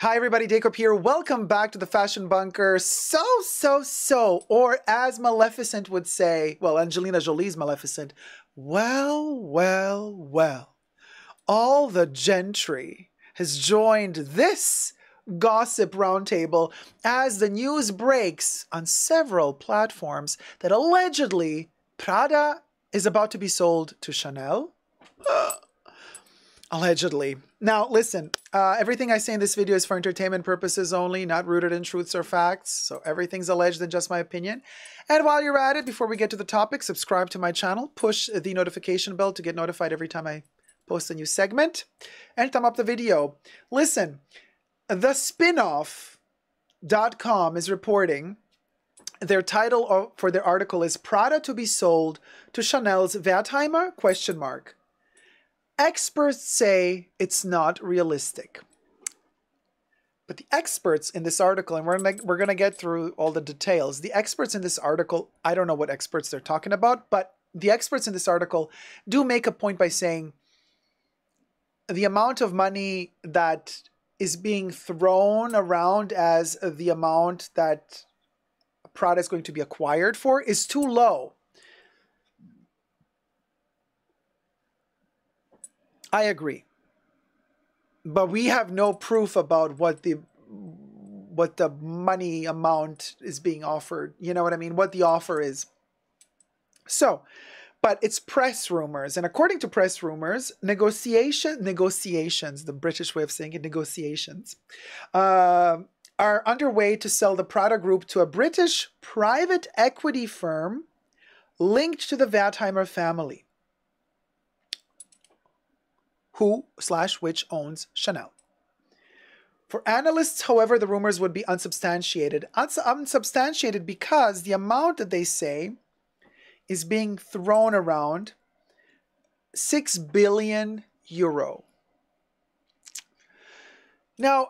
Hi everybody, Dacob here. Welcome back to the Fashion Bunker. Or as Maleficent would say, well, Angelina Jolie's Maleficent, well. All the gentry has joined this gossip roundtable as the news breaks on several platforms that allegedly Prada is about to be sold to Chanel. Allegedly. Now, listen, everything I say in this video is for entertainment purposes only, not rooted in truths or facts. So everything's alleged and just my opinion. And while you're at it, before we get to the topic, subscribe to my channel, push the notification bell to get notified every time I post a new segment, and thumb up the video. Listen, the spinoff Dacob is reporting their title for their article is Prada to be sold to Chanel's Wertheimer? ? Experts say it's not realistic. But the experts in this article, and we're gonna get through all the details, the experts in this article, I don't know what experts they're talking about, but the experts in this article do make a point by saying the amount of money that is being thrown around as the amount that Prada is going to be acquired for is too low. I agree, but we have no proof about what the money amount is being offered. You know what I mean? What the offer is. So, but it's press rumors, and according to press rumors, negotiations, the British way of saying it, negotiations, are underway to sell the Prada group to a British private equity firm linked to the Wertheimer family, who/which owns Chanel. For analysts, however, the rumors would be unsubstantiated. Unsubstantiated because the amount that they say is being thrown around, 6 billion euro. Now,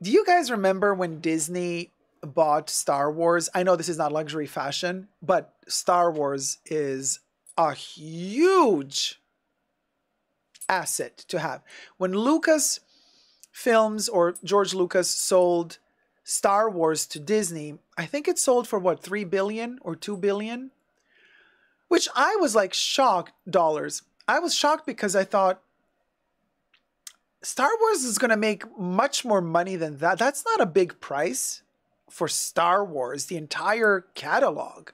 do you guys remember when Disney bought Star Wars? I know this is not luxury fashion, but Star Wars is a huge asset to have. When Lucas Films or George Lucas sold Star Wars to Disney, I think it sold for what, 3 billion or 2 billion? Which I was like shocked dollars. I was shocked because I thought Star Wars is going to make much more money than that. That's not a big price for Star Wars, the entire catalog.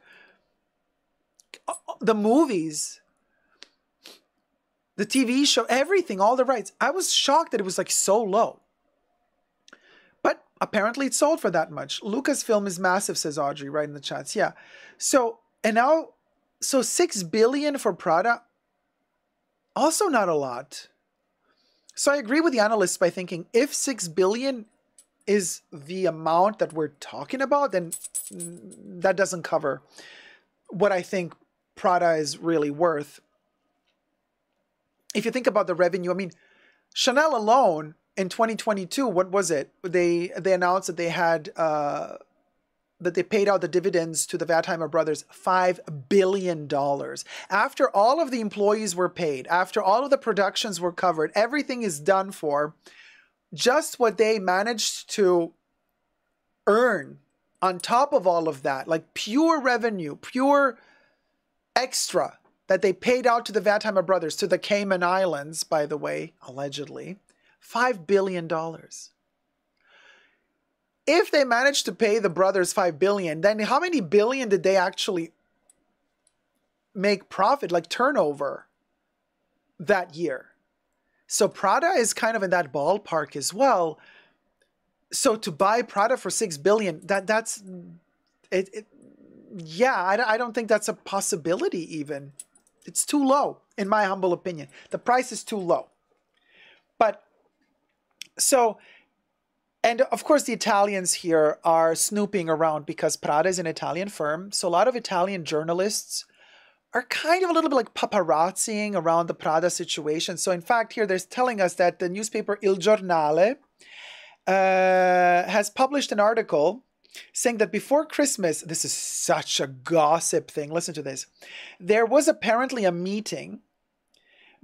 The movies, the TV show, everything, all the rights. I was shocked that it was like so low. But apparently it sold for that much. Lucasfilm is massive, says Audrey, right in the chats. Yeah. So 6 billion for Prada, also not a lot. So I agree with the analysts by thinking if 6 billion is the amount that we're talking about, then that doesn't cover what I think Prada is really worth. If you think about the revenue, I mean, Chanel alone in 2022, what was it? They announced that they had that they paid out the dividends to the Wertheimer brothers, $5 billion. After all of the employees were paid, after all of the productions were covered, everything is done for, just what they managed to earn on top of all of that, like pure revenue, pure extra, that they paid out to the Wertheimer brothers, to the Cayman Islands, by the way, allegedly, $5 billion. If they managed to pay the brothers $5 billion, then how many billion did they actually make profit, like turnover, that year? So Prada is kind of in that ballpark as well. So to buy Prada for $6 billion, that's it. Yeah, I don't think that's a possibility even. It's too low, in my humble opinion. The price is too low. But, so, and of course the Italians here are snooping around because Prada is an Italian firm. So a lot of Italian journalists are kind of a little bit like paparazziing around the Prada situation. So in fact, here they're telling us that the newspaper Il Giornale has published an article saying that before Christmas, this is such a gossip thing, listen to this, there was apparently a meeting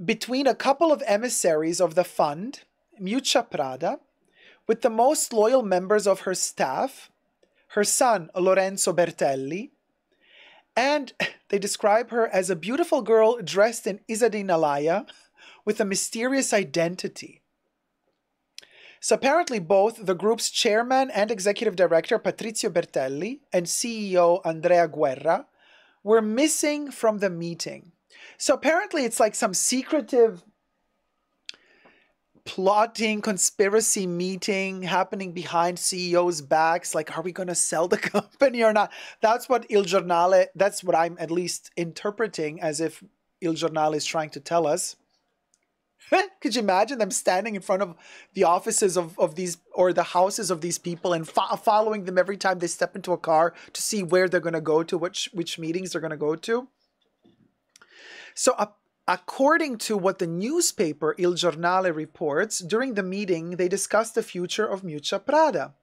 between a couple of emissaries of the fund, Mucha Prada, with the most loyal members of her staff, her son Lorenzo Bertelli, and they describe her as a beautiful girl dressed in Isadina Laya with a mysterious identity. So apparently both the group's chairman and executive director Patrizio Bertelli and CEO Andrea Guerra were missing from the meeting. So apparently it's like some secretive plotting conspiracy meeting happening behind CEOs' backs. Like, are we going to sell the company or not? That's what Il Giornale, that's what I'm at least interpreting as if Il Giornale is trying to tell us. Could you imagine them standing in front of the offices of these, or the houses of these people, and following them every time they step into a car to see where they're going to go to, which meetings they're going to go to? So according to what the newspaper Il Giornale reports, during the meeting, they discussed the future of Miuccia Prada.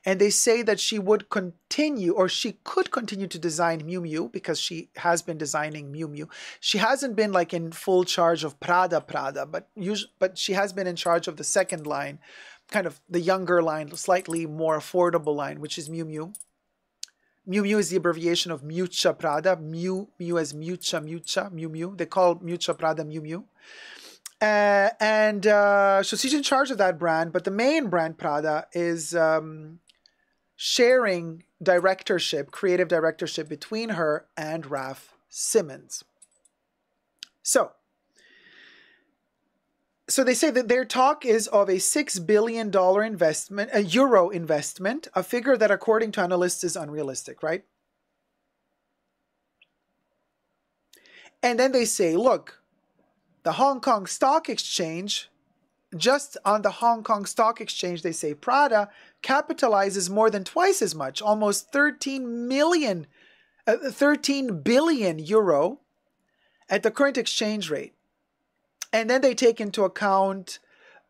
And they say that she would continue, or she could continue to design Miu Miu, because she has been designing Miu Miu. She hasn't been like in full charge of Prada, but she has been in charge of the second line, kind of the younger line, slightly more affordable line, which is Miu Miu. Miu Miu is the abbreviation of Miuccia Prada. Miu Miu as Miuccia, Miu Miu. They call Miuccia Prada Miu Miu. So she's in charge of that brand, but the main brand, Prada, is sharing creative directorship between her and Raf Simons. So they say that their talk is of a $6 billion investment, a euro investment, a figure that according to analysts is unrealistic, right? And then they say, look, the Hong Kong Stock Exchange, just on the Hong Kong Stock Exchange, they say Prada capitalizes more than twice as much, almost 13 billion euro at the current exchange rate. And then they take into account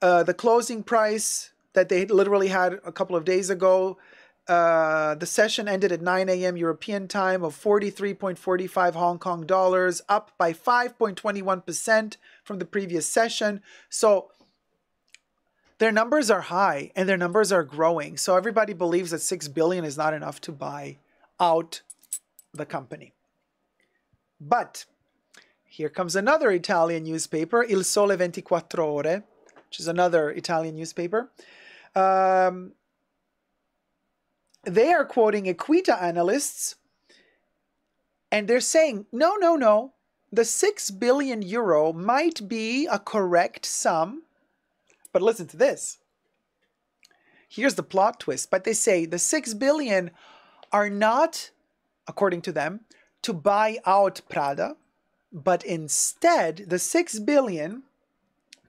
the closing price that they literally had a couple of days ago. The session ended at 9 a.m. European time of 43.45 Hong Kong dollars, up by 5.21% from the previous session. So their numbers are high and their numbers are growing. So everybody believes that 6 billion is not enough to buy out the company. But here comes another Italian newspaper, Il Sole 24 Ore, which is another Italian newspaper. They are quoting Equita analysts, and they're saying, no, the 6 billion euro might be a correct sum. But listen to this. Here's the plot twist. But they say the 6 billion are not, according to them, to buy out Prada, but instead the 6 billion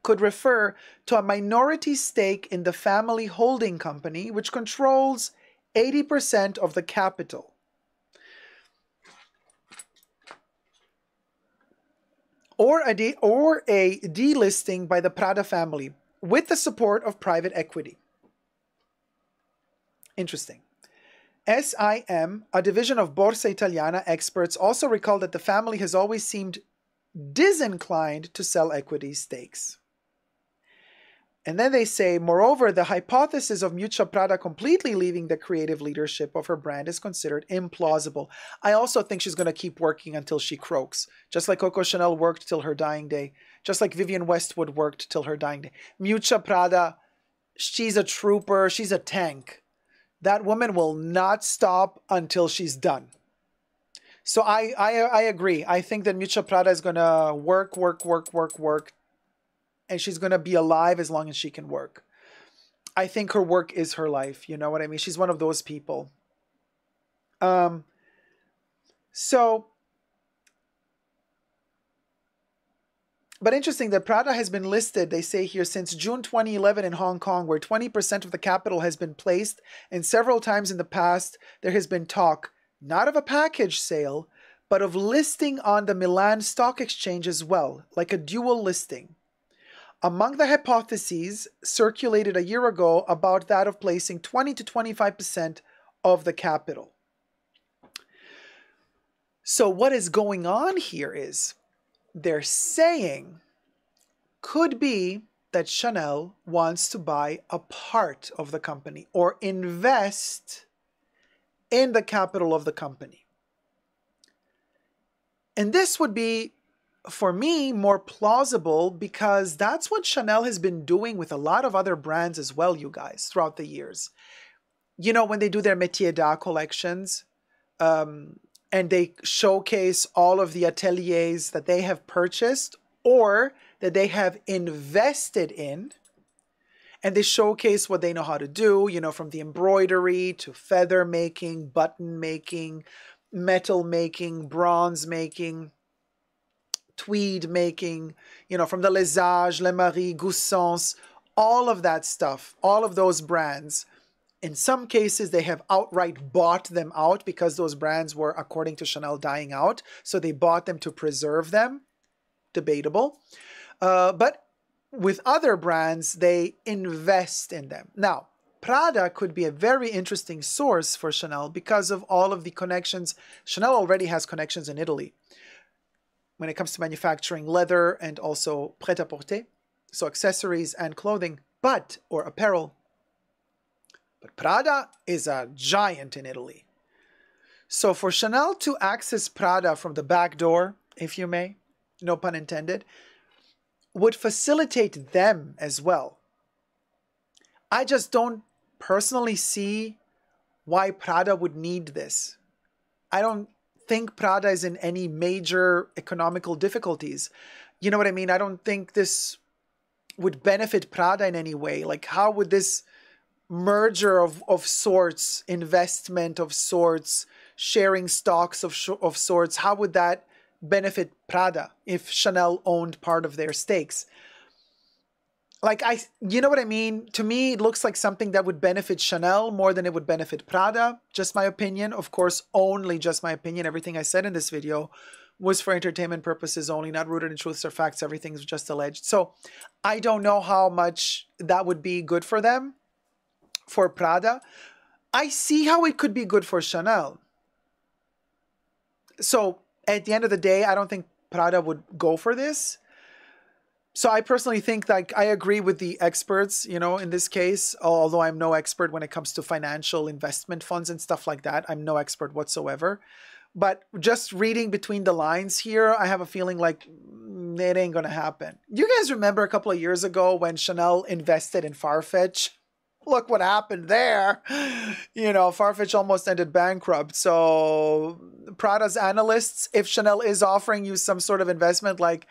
could refer to a minority stake in the family holding company, which controls 80% of the capital. Or a delisting by the Prada family with the support of private equity. Interesting. SIM, a division of Borsa Italiana experts, also recall that the family has always seemed disinclined to sell equity stakes. And then they say, moreover, the hypothesis of Miuccia Prada completely leaving the creative leadership of her brand is considered implausible. I also think she's going to keep working until she croaks, just like Coco Chanel worked till her dying day, just like Vivienne Westwood worked till her dying day. Miuccia Prada, she's a trooper, she's a tank. That woman will not stop until she's done. So I agree. I think that Miuccia Prada is going to work, and she's going to be alive as long as she can work. I think her work is her life. You know what I mean? She's one of those people. But interesting that Prada has been listed, they say here, since June 2011 in Hong Kong, where 20% of the capital has been placed, and several times in the past there has been talk, not of a package sale, but of listing on the Milan Stock Exchange as well, like a dual listing. Among the hypotheses circulated a year ago about that of placing 20 to 25% of the capital. So what is going on here is they're saying could be that Chanel wants to buy a part of the company or invest in the capital of the company. And this would be, for me, more plausible because that's what Chanel has been doing with a lot of other brands as well, you guys, throughout the years. You know, when they do their Métier d'Art collections, and they showcase all of the ateliers that they have purchased or that they have invested in, and they showcase what they know how to do, you know, from the embroidery to feather making, button making, metal making, bronze making, tweed making, you know, from the Les Âges, Les Maris, Goussons, all of that stuff, all of those brands. In some cases, they have outright bought them out because those brands were, according to Chanel, dying out. So they bought them to preserve them. Debatable. But with other brands, they invest in them. Now, Prada could be a very interesting source for Chanel because of all of the connections. Chanel already has connections in Italy when it comes to manufacturing leather and also prêt-à-porter, so accessories and clothing, or apparel. But Prada is a giant in Italy. So for Chanel to access Prada from the back door, if you may, no pun intended, would facilitate them as well. I just don't personally see why Prada would need this. I don't think Prada is in any major economical difficulties. You know what I mean? I don't think this would benefit Prada in any way. Like, how would this merger of sorts, investment of sorts, sharing stocks of sorts, how would that benefit Prada if Chanel owned part of their stakes? Like, you know what I mean? To me, it looks like something that would benefit Chanel more than it would benefit Prada. Just my opinion. Of course, only just my opinion. Everything I said in this video was for entertainment purposes only, not rooted in truths or facts. Everything's just alleged. So I don't know how much that would be good for them, for Prada. I see how it could be good for Chanel. So at the end of the day, I don't think Prada would go for this. So I personally think, like, I agree with the experts, you know, in this case, although I'm no expert when it comes to financial investment funds and stuff like that. I'm no expert whatsoever. But just reading between the lines here, I have a feeling like it ain't going to happen. You guys remember a couple of years ago when Chanel invested in Farfetch? Look what happened there. You know, Farfetch almost ended bankrupt. So Prada's analysts, if Chanel is offering you some sort of investment, like,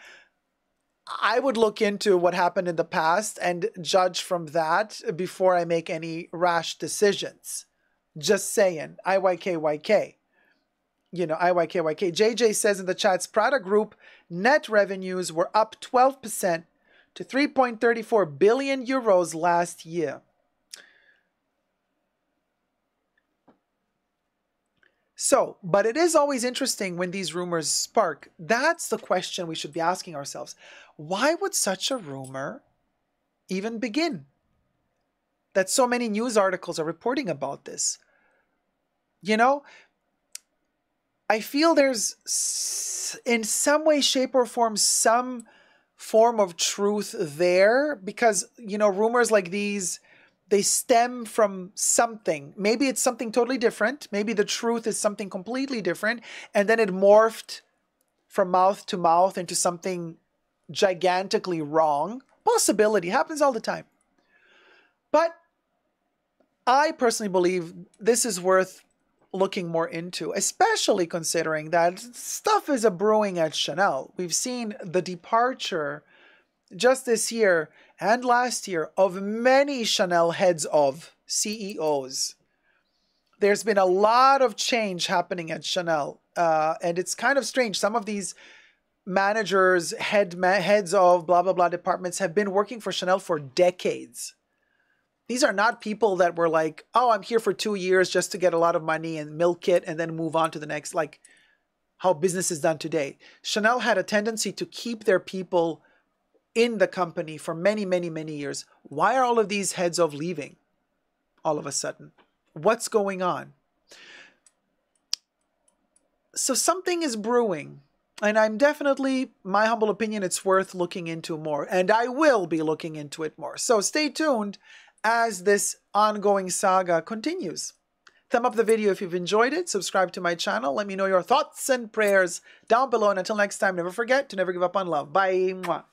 I would look into what happened in the past and judge from that before I make any rash decisions. Just saying. IYKYK. You know, IYKYK. JJ says in the chats, Prada Group net revenues were up 12% to 3.34 billion euros last year. So, but it is always interesting when these rumors spark. That's the question we should be asking ourselves. Why would such a rumor even begin? That so many news articles are reporting about this. You know, I feel there's, in some way, shape, or form, some form of truth there because, you know, rumors like these, they stem from something. Maybe it's something totally different. Maybe the truth is something completely different. And then it morphed from mouth to mouth into something gigantically wrong. Possibility. Happens all the time. But I personally believe this is worth looking more into, especially considering that stuff is brewing at Chanel. We've seen the departure just this year and last year of many Chanel heads of CEOs. There's been a lot of change happening at Chanel, and it's kind of strange. Some of these managers, heads of blah, blah, blah departments have been working for Chanel for decades. These are not people that were like, oh, I'm here for 2 years just to get a lot of money and milk it and then move on to the next, like how business is done today. Chanel had a tendency to keep their people in the company for many, many, many years. Why are all of these heads of leaving all of a sudden? What's going on? So something is brewing. And I'm definitely, my humble opinion, it's worth looking into more. And I will be looking into it more. So stay tuned as this ongoing saga continues. Thumb up the video if you've enjoyed it. Subscribe to my channel. Let me know your thoughts and prayers down below. And until next time, never forget to never give up on love. Bye. Mwah.